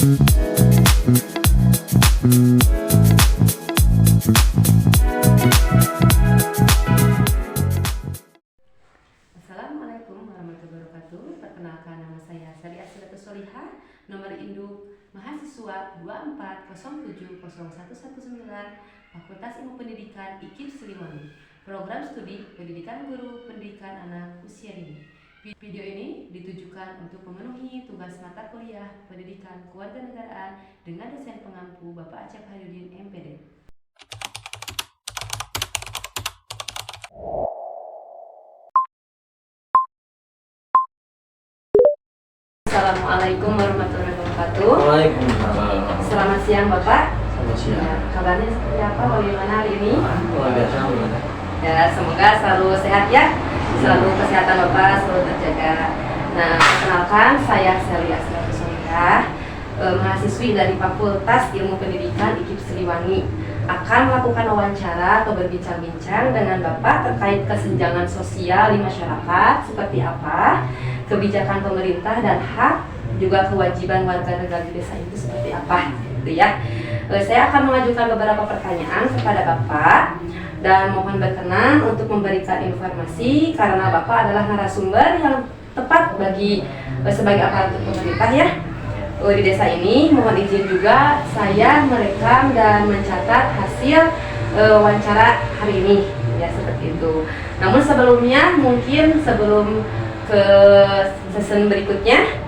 Assalamualaikum warahmatullahi wabarakatuh. Perkenalkan, nama saya Sari Asyilatus Solihah, nomor induk mahasiswa 240701119, Fakultas Ilmu Pendidikan IKIP Siliwangi, Program Studi Pendidikan Guru Pendidikan Anak Usia Dini. Video ini ditujukan untuk memenuhi tugas mata kuliah Pendidikan Kewarganegaraan dengan dosen pengampu Bapak Acep Haryudin MPD. Assalamualaikum warahmatullahi wabarakatuh. Waalaikumsalam. Selamat siang Bapak. Selamat siang. Ya, kabarnya seperti apa? Bagaimana hari ini? Luar biasa. Ya, semoga selalu sehat ya. Selalu kesehatan Bapak selalu terjaga. Nah, perkenalkan saya Sari Asyilatus Solihah, mahasiswi dari Fakultas Ilmu Pendidikan IKIP Siliwangi, akan melakukan wawancara atau berbincang-bincang dengan Bapak terkait kesenjangan sosial di masyarakat seperti apa, kebijakan pemerintah dan hak juga kewajiban warga negara di desa itu seperti apa, gitu ya. Saya akan mengajukan beberapa pertanyaan kepada Bapak dan mohon berkenan untuk memberikan informasi karena Bapak adalah narasumber yang tepat bagi sebagai aparatur pemerintah ya. Di desa ini mohon izin juga saya merekam dan mencatat hasil wawancara hari ini ya, seperti itu. Namun sebelumnya mungkin sebelum ke season berikutnya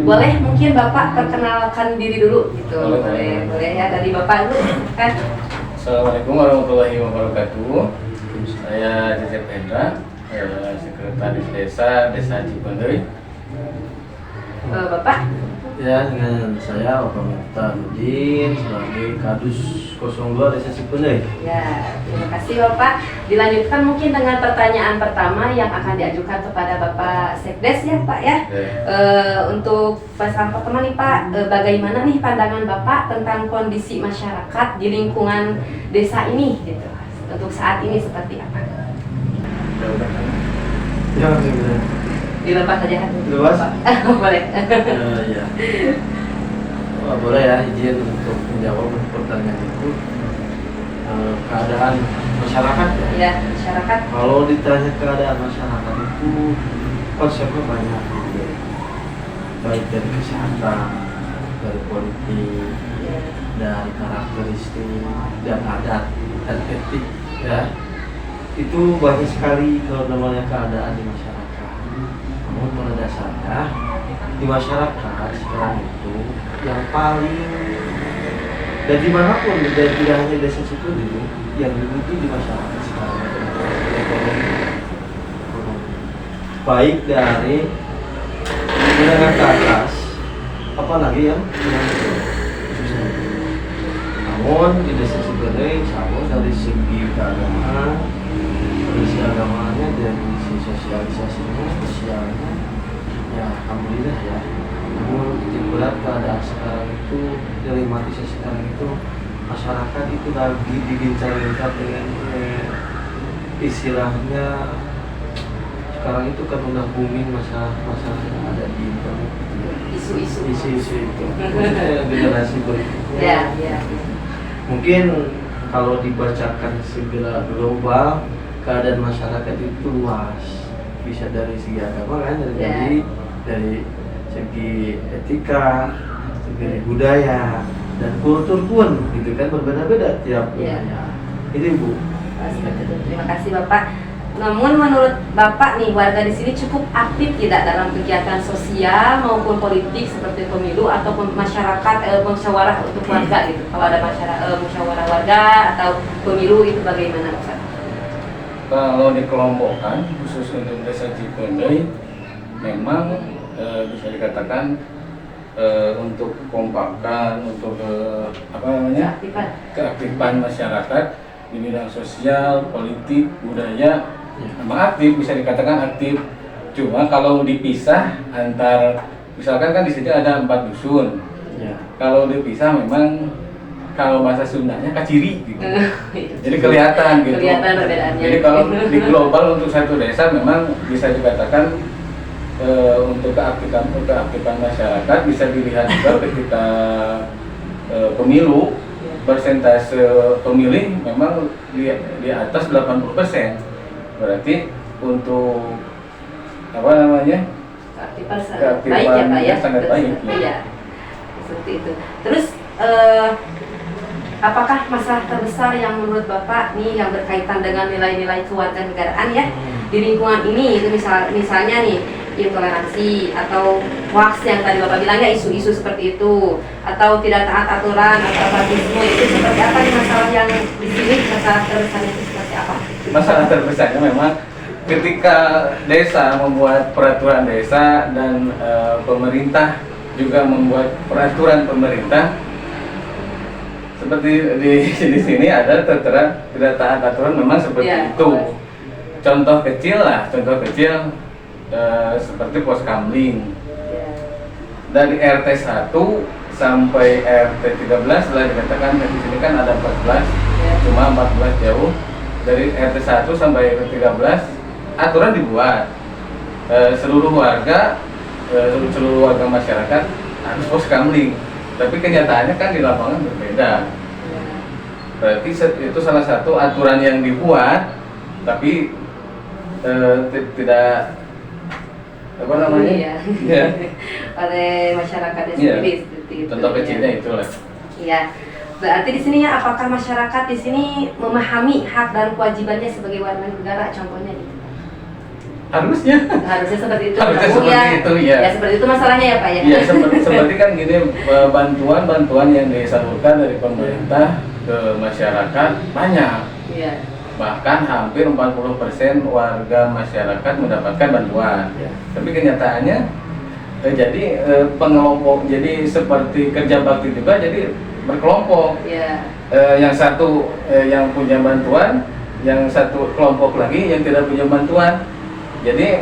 boleh mungkin Bapak perkenalkan diri dulu gitu. Boleh ya, dari Bapak dulu kan. Assalamualaikum warahmatullahi wabarakatuh. Saya Cecep Hendra, sekretaris desa Cipendei. Bapak? Ya, dengan saya Bapak Miftah Nudin sebagai Kadus 02 Desa Cipendei. Ya, terima kasih Bapak. Dilanjutkan mungkin dengan pertanyaan pertama yang akan diajukan kepada Bapak Sekdes ya Pak ya. Untuk pesan pertama nih Pak, bagaimana nih pandangan Bapak tentang kondisi masyarakat di lingkungan desa ini gitu. Untuk saat ini seperti apa? Ya, saya Dilepas saja. luas. Boleh. Ya. Boleh ya, izin untuk menjawab pertanyaan itu. Keadaan masyarakat ya. Ya, masyarakat. Kalau ditanya keadaan masyarakat itu konsepnya banyak, baik dari kesehatan, dari politik, dari karakteristik dan adat dan etik ya. Itu banyak sekali kalau namanya keadaan di masyarakat. Namun pada dasarnya di masyarakat sekarang itu yang paling dan dimanapun dan tidak hanya desa situ itu yang dibutuh di masyarakat sekarang ekonomi, baik dari menengah ke atas apalagi yang susah. Namun di desa Cipendei sama dari segi keagamaan, dari sisi agamanya, dari sisi sosialisasinya, sosialnya, ya alhamdulillah ya. Namun titik berat keadaan sekarang itu, dilematisnya sekarang itu masyarakat itu lagi dibincang-bincang dengan istilahnya sekarang itu kan udah booming masalah yang ada di internet, Isu-isu itu khususnya generasi berikutnya. Ya. Mungkin kalau dibacakan segala global, keadaan masyarakat itu luas, bisa dari segi agama kan, dari segi etika, segi budaya dan kultur pun gitu kan, berbeda-beda tiap wilayah. Itu Bu. Terima kasih Bapak. Namun menurut Bapak nih, warga di sini cukup aktif tidak dalam kegiatan sosial maupun politik seperti pemilu ataupun masyarakat musyawarah untuk warga gitu. Kalau ada masyarakat musyawarah warga atau pemilu itu bagaimana Bapak? Kalau dikelompokkan khusus untuk desa Cipendei, memang bisa dikatakan untuk kompakan, untuk keaktifan masyarakat di bidang sosial, politik, budaya, memang aktif, bisa dikatakan aktif. Cuma kalau dipisah antar, misalkan kan di sini ada 4 dusun. Ya. Kalau dipisah memang kalau bahasa Sundanya kaciri gitu. Jadi kelihatan gitu. Kelihatan perbedaannya. Jadi kalau di global untuk satu desa memang bisa dikatakan untuk keaktifan masyarakat bisa dilihat juga ketika pemilu, persentase pemilih memang di atas 80%. Berarti untuk apa namanya? Keaktifan baik ya Pak ya. Sangat baik. Iya. Seperti itu. Terus apakah masalah terbesar yang menurut Bapak nih yang berkaitan dengan nilai-nilai kewarganegaraan ya di lingkungan ini itu misalnya nih intoleransi atau hoax yang tadi Bapak bilang ya, isu-isu seperti itu, atau tidak taat aturan atau fanatisme, itu seperti apa nih masalah yang di sini, masalah terbesarnya itu seperti apa? Masalah terbesarnya memang ketika desa membuat peraturan desa dan pemerintah juga membuat peraturan pemerintah, seperti di sini ada tertera tidak taat aturan, memang seperti Ya, itu. Contoh kecil seperti pos kamling Ya. dari RT 1 sampai RT 13 setelah dikatakan di sini kan ada 14, Ya. cuma 14 jauh. Dari RT 1 sampai RT 13 aturan dibuat, seluruh warga masyarakat harus pos kamling, tapi kenyataannya kan di lapangan berbeda. Berarti itu salah satu aturan yang dibuat tapi tidak apa namanya Iya. Oleh masyarakatnya sendiri seperti itu. Contoh kecilnya itulah. Iya. Berarti di sini ya, apakah masyarakat di sini memahami hak dan kewajibannya sebagai warga negara, contohnya gitu? Harusnya Seperti itu. Harusnya Namun seperti itu, ya. Ya seperti itu masalahnya ya Pak ya. Iya, seperti kan gini, bantuan yang disalurkan dari pemerintah ke masyarakat banyak. Iya. Bahkan hampir 40% warga masyarakat mendapatkan bantuan. Ya. Tapi kenyataannya jadi pengelompok, jadi seperti kerja bakti juga, jadi berkelompok. Iya. Yang satu yang punya bantuan, yang satu kelompok lagi yang tidak punya bantuan. Jadi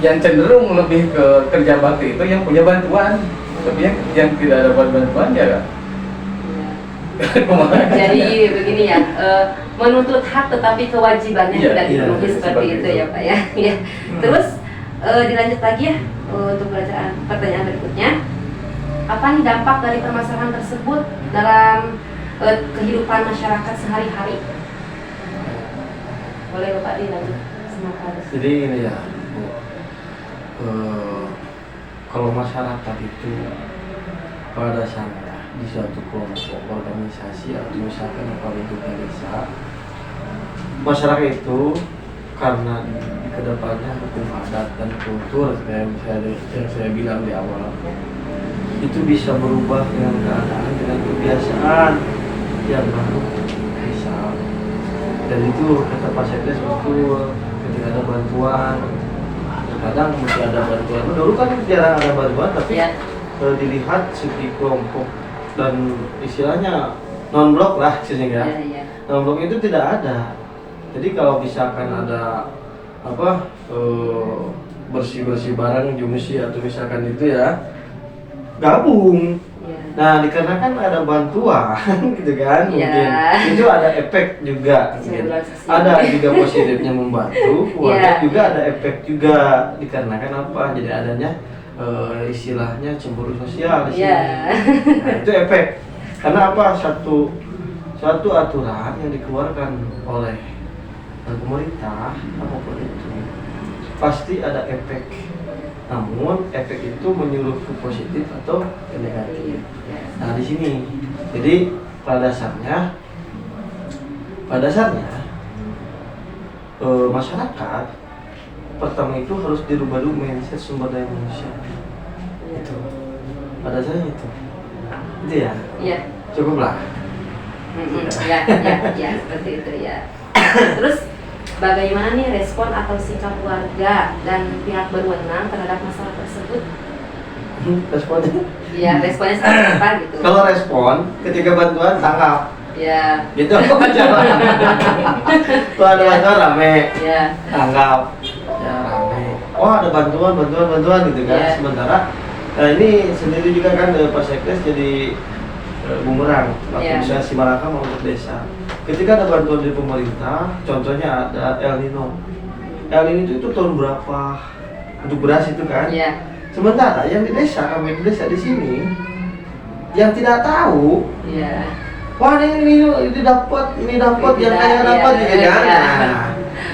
yang cenderung lebih ke kerja bakti itu yang punya bantuan, tapi yang tidak dapat bantuan ya. Jadi begini ya, menuntut hak tetapi kewajibannya Iya, tidak dipenuhi iya, seperti seperti itu itu. ya Pak ya. Ya. Terus dilanjut lagi ya untuk pertanyaan berikutnya. Apa nih dampak dari permasalahan tersebut dalam kehidupan masyarakat sehari-hari? Boleh Bapak dilanjut. Jadi ini ya, kalau masyarakat itu pada dasarnya di suatu kelompok organisasi atau misalkan yang paling di desa, masyarakat itu karena di kedepannya hukum adat dan kultur yang saya bilang di awal itu bisa berubah dengan keadaan, dengan kebiasaan yang baru misal, dan itu kata Pak Sekdes betul, ketika ada bantuan kadang mesti ada bantuan. Dulu kan jarang ada bantuan, tapi Ya. Dilihat segi kelompok dan istilahnya non-blok lah sehingga Ya, ya. non-blok itu tidak ada. Jadi kalau misalkan ada apa bersih-bersih barang jumisi atau misalkan itu ya gabung. Ya. Nah, dikarenakan ada bantuan gitu kan, Iya. mungkin itu ada efek juga. Mungkin. Cemburuan sosial. Ada juga positifnya membantu, keluarga Iya. juga ada efek juga dikarenakan apa? Jadi adanya istilahnya cemburu sosial di sini. Iya. Nah, itu efek. Karena apa? Suatu aturan yang dikeluarkan oleh pemerintah apapun itu pasti ada efek. Namun efek itu menyuruh ke positif atau ke negatif. Ya. Nah di sini, jadi pada dasarnya masyarakat pertama itu harus dirubah dulu mindset sumber daya manusia. Itu pada dasarnya itu ya. Iya. Cukup lah. Ya, seperti itu ya. Terus bagaimana nih respon atau sikap warga dan pihak berwenang terhadap masalah tersebut? Responnya? Ya, responnya seperti apa gitu? Kalau respon ketika bantuan tangkap, Ya, gitu. Kalau ada bantuan rame, ya, tangkap, ya rame. Oh ada bantuan gitu kan. Ya. Sementara ini sendiri juga kan Pak Sekdes jadi bumerang waktu Ya. misalnya Simalaka mau untuk desa. Ketika ada bantuan dari pemerintah, contohnya ada El Nino. El Nino itu tahun berapa? untuk beras itu kan. Iya. Sementara yang di desa, kami di desa di sini yang tidak tahu, Iya. wah ini dapat, ini dapat, yang kaya dapat gitu kan. Nah,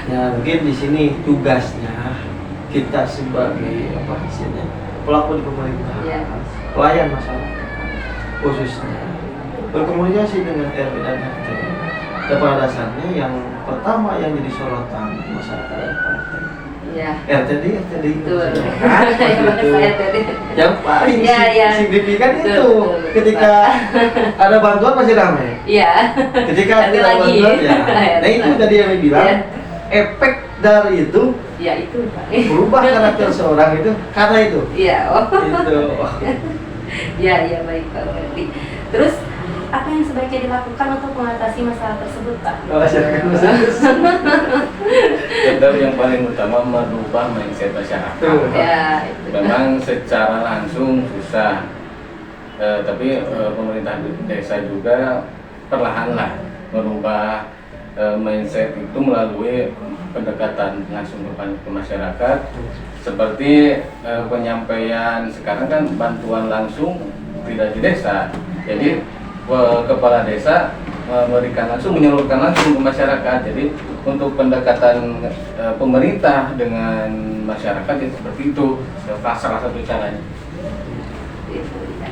ya mungkin di sini tugasnya kita sebagai apa istilahnya pelaku di pemerintah, Iya. pelayan masyarakat khususnya berkomunikasi dengan RW dan RT. Dan pada dasarnya yang pertama yang jadi sorotan masyarakat adalah RT. Iya. RTD Betul. kan? Iya, makanya Itu. saya tadi. Yang paling Iya, iya. signifikan Betul, itu betul. ketika ada bantuan masih ramai. Iya. Ketika Nanti tidak ada lagi. bantuan ya. Nah itu tadi yang bilang Iya. efek dari itu Ya itu Pak. berubah karakter seorang itu karena itu. Iya. Oh. Itu. Iya, iya baik Pak Ferdi. Terus apa yang sebaiknya dilakukan untuk mengatasi masalah tersebut Pak? Masyarakat. Tetap yang paling utama merubah mindset masyarakat. Tuh. Ya, itu. Memang secara langsung susah, tapi pemerintah desa juga perlahanlah merubah mindset itu melalui pendekatan langsung ke masyarakat. Seperti penyampaian sekarang kan bantuan langsung tidak di desa, jadi kepala desa memberikan langsung, menyalurkan langsung ke masyarakat. Jadi untuk pendekatan pemerintah dengan masyarakat ya seperti itu, salah satu caranya. Gitu, ya.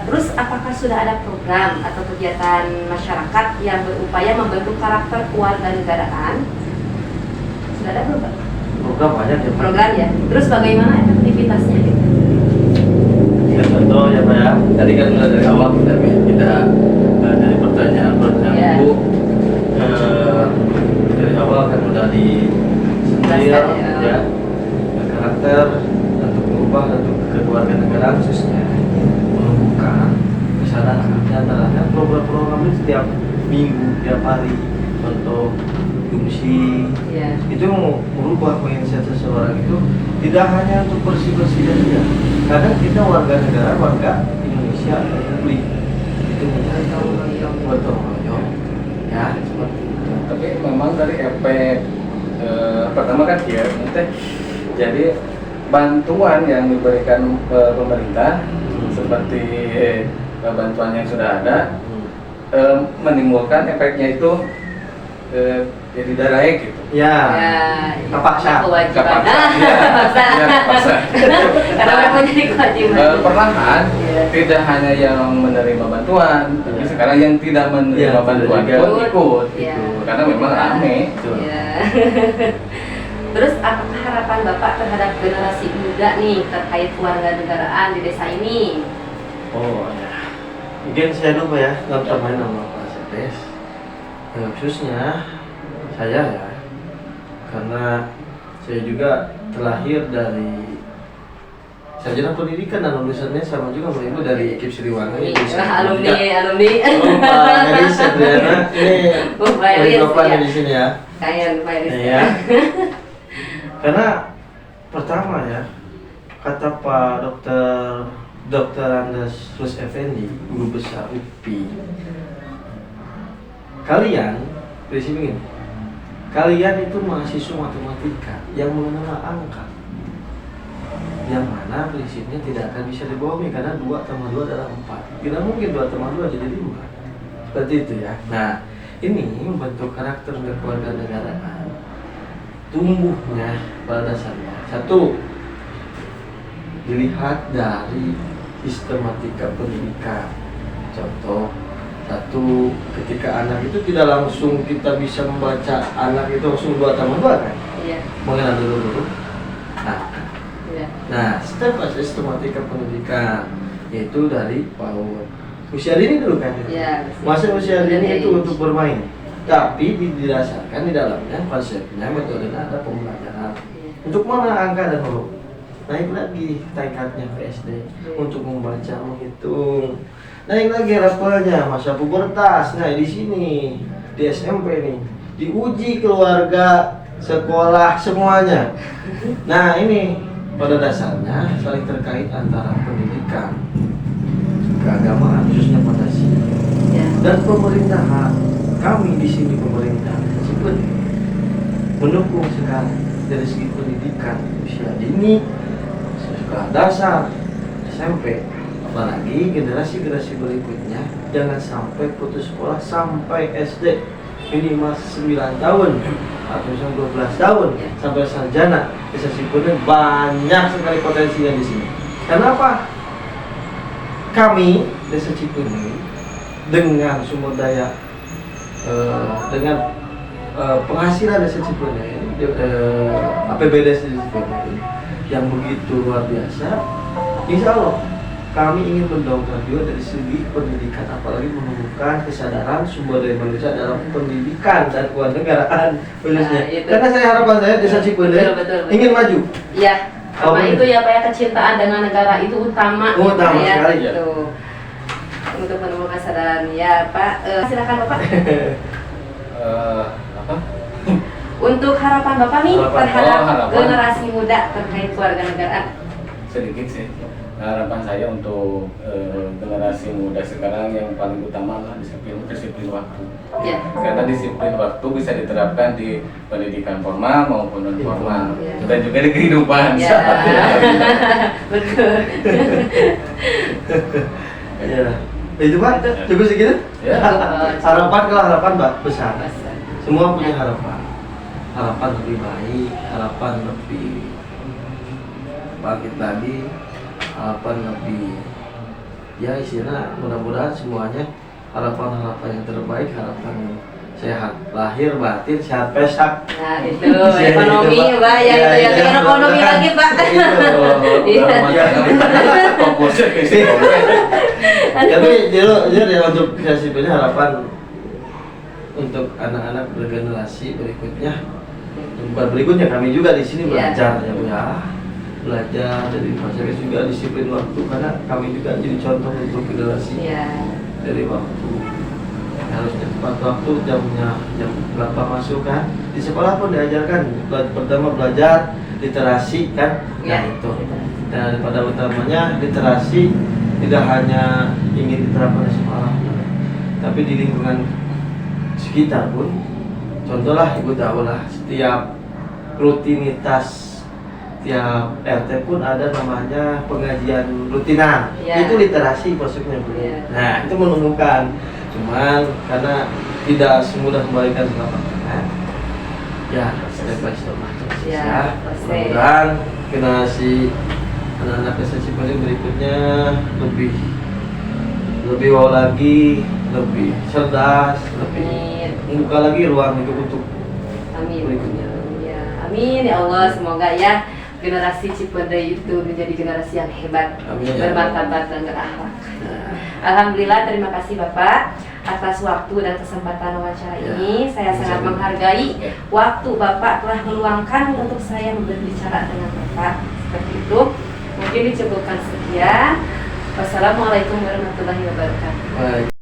Terus apakah sudah ada program atau kegiatan masyarakat yang berupaya membentuk karakter kewarganegaraan? Sudah ada belum Pak? Program banyak ya. Pak. Program ya. Terus bagaimana efektivitasnya gitu? Ya contoh ya Pak ya. Tadi kan mulai dari awal kita dari pertanyaan Ya. Bu dari awal kan udah disentil Jelaskan, ya. ya karakter untuk mengubah untuk kewarganegaraan khususnya menumbuhkan kesadaran antaranya program-program itu setiap minggu tiap hari contoh fungsi Ya. itu merubah mindset seseorang itu tidak hanya untuk bersih-bersih saja. Kadang kita warga negara, warga Indonesia, Republik itu mencari gotong royong, ya seperti itu. Tapi memang dari efek pertama kan ya, jadi bantuan yang diberikan pemerintah seperti bantuan yang sudah ada menimbulkan efeknya itu jadi darai gitu. Ya, Kewajiban. Kepaksa. Kepaksa, ya. Kepaksa. Ya, kepaksa. Karena memang jadi kewajiban. Perlahan Iya. tidak hanya yang menerima bantuan, tapi sekarang yang tidak menerima Ya, bantuan juga. pun ikut, Iya. gitu. Karena memang rame. Iya. Terus apakah harapan Bapak terhadap generasi muda nih terkait kewarganegaraan di desa ini? Oh ya, mungkin saya dulu Pak ya, terutama nama Pak Sedes. Khususnya saya ya, karena saya juga terlahir dari sarjana pendidikan dan lulusannya sama juga sama Ibu dari KIP Siliwangi. Alumni. Oh, Pak Eris Adriana, ini Oh, Pak dari Eris, Bapak ya. di sini ya. Kayak Pak Eris. Ya. Karena pertama ya, kata Pak Dr. Andes Rus Effendi, guru besar UPI. Kalian, prinsip ini, kalian itu mahasiswa matematika yang mengenal angka, yang mana prinsipnya tidak akan bisa dibohongi karena 2 tambah 2 adalah 4. Tidak mungkin 2 tambah 2 jadi 5. Seperti itu ya. Nah, ini membentuk karakter kewarganegaraan. Tumbuhnya pada dasarnya. 1. Dilihat dari sistematika pendidikan. Contoh, 1, ketika anak itu tidak langsung kita bisa membaca anak itu langsung 2 tambah 2 kan? Iya. Mengenal dulu. Iya. Nah, step sistematika pendidikan yaitu dari PAUD. Usia dini dulu kan? Iya. Masa usia dini Iya. itu untuk bermain. Tapi didasarkan di dalamnya konsepnya metode ada pembelajaran. Untuk mana angka dan huruf? Naik lagi tingkatnya ke SD untuk membaca, menghitung. Naik lagi levelnya masa pubertas. Nah, di sini di SMP nih diuji keluarga, sekolah, semuanya. Nah, ini pada dasarnya saling terkait antara pendidikan, keagamaan khususnya Pancasila Iya. dan pemerintahan. Kami di sini pemerintah mendukung sekali dari segi pendidikan usia dini, sekolah dasar, SMP, apalagi generasi berikutnya jangan sampai putus sekolah sampai SD minimal 9 tahun atau 12 tahun sampai sarjana. Desa Cimpendey banyak sekali potensinya di sini. Kenapa? Kami Desa Cimpendey dengan sumber daya dengan penghasilan Desa Cimpendey, APBD Desa Cimpendey yang begitu luar biasa, insya Allah kami ingin mendongkrak juga dari segi pendidikan, apalagi menemukan kesadaran sumber daya manusia dalam pendidikan dan kewarganegaraan khususnya. Karena harapan saya Desa Cimpendey ingin maju. Iya. Apa itu ya Pak ya, kecintaan dengan negara itu utama. Utama ya, sekali ya. Gitu. Untuk menemukan kesadaran ya Pak. Silakan Bapak. Apa? Untuk harapan Bapak nih terhadap harapan. generasi muda terkait kewarganegaraan. Sedikit sih. Harapan saya untuk generasi muda sekarang yang paling utama adalah disiplin waktu. Ya. Karena disiplin waktu bisa diterapkan di pendidikan formal maupun non formal Ya. dan juga di kehidupan. Ya. Betul. Ya. Itu Pak, cukup segitu? Ya. Harapan kalau harapan Pak besar. Besar. Semua punya harapan. Harapan lebih baik, harapan lebih bangkit lagi, harapan lebih ya istilahnya mudah-mudahan semuanya harapan-harapan yang terbaik, harapan yang sehat lahir batin, sehat pesak. Nah itu ekonomi Pak, yang itu yang ya, ekonomi lagi Pak. Iya. Fokusnya ke situ. Tapi jadi untuk Desa Cimpendey harapan untuk anak-anak bergenerasi berikutnya, bukan berikutnya kami juga di sini belajar ya Bu ya. Belajar dari masyarakat juga disiplin waktu, karena kami juga jadi contoh untuk generasi dari waktu. Harusnya tepat waktu, jam berapa masuk kan. Di sekolah pun diajarkan pertama belajar literasi kan. Nah itu. Dan pada utamanya literasi tidak hanya ingin diterapkan di sekolah, tapi di lingkungan sekitar pun. Contohlah Ibu tahu lah, setiap rutinitas tiap RT pun ada namanya pengajian rutinan. Itu literasi maksudnya Bu. Nah itu menemukan, cuman karena tidak semudah kembalikan telapak tangan. Ya step by step ya. Mudah-mudahan generasi anak-anak Desa Cimpendey berikutnya lebih wow lagi, lebih cerdas, lebih membuka lagi ruang hidup untuk berikutnya. Ya, amin ya Allah, semoga ya generasi Cimpendey itu menjadi generasi yang hebat, bermartabat dan berakhlak. Alhamdulillah, terima kasih Bapak atas waktu dan kesempatan wawancara ini. Saya sangat menghargai waktu Bapak telah meluangkan untuk saya berbicara dengan Bapak. Seperti itu, mungkin dicukupkan sekian. Wassalamualaikum warahmatullahi wabarakatuh.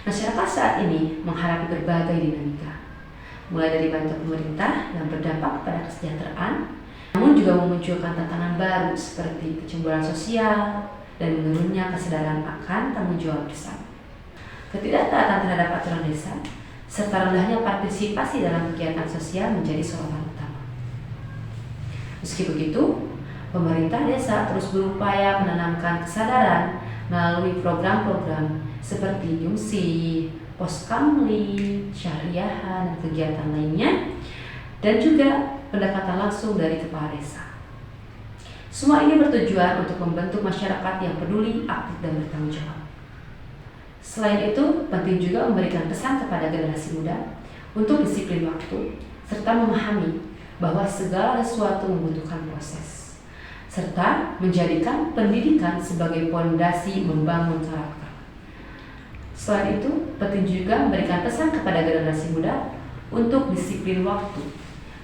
Masyarakat saat ini menghadapi berbagai dinamika, mulai dari bantuan pemerintah yang berdampak pada kesejahteraan, namun juga memunculkan tantangan baru seperti kecemburuan sosial dan menurunnya kesadaran akan tanggung jawab bersama. Ketidaktaatan terhadap aturan desa serta rendahnya partisipasi dalam kegiatan sosial menjadi sorotan utama. Meski begitu, pemerintah desa terus berupaya menanamkan kesadaran melalui program-program seperti Yungsi, Poskamli, Syariahan, dan kegiatan lainnya, dan juga pendekatan langsung dari kepala desa. Semua ini bertujuan untuk membentuk masyarakat yang peduli, aktif, dan bertanggung jawab. Selain itu, penting juga memberikan pesan kepada generasi muda untuk disiplin waktu, serta memahami bahwa segala sesuatu membutuhkan proses, serta menjadikan pendidikan sebagai fondasi membangun karakter. Selain itu, penting juga memberikan pesan kepada generasi muda untuk disiplin waktu,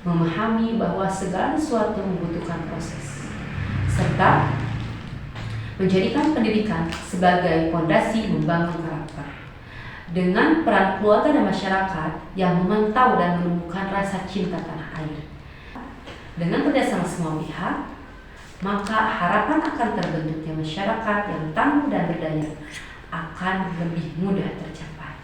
memahami bahwa segala sesuatu membutuhkan proses, serta menjadikan pendidikan sebagai fondasi membangun karakter. Dengan peran keluarga dan masyarakat yang memantau dan menumbuhkan rasa cinta tanah air. Dengan kerjasama semua pihak, maka harapan akan terbentuknya masyarakat yang tangguh dan berdaya akan lebih mudah tercapai.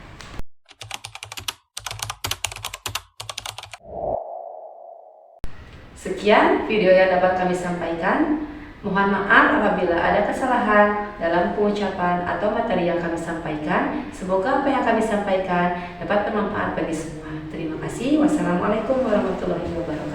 Sekian video yang dapat kami sampaikan. Mohon maaf apabila ada kesalahan dalam pengucapan atau materi yang kami sampaikan. Semoga apa yang kami sampaikan dapat bermanfaat bagi semua. Terima kasih. Wassalamualaikum warahmatullahi wabarakatuh.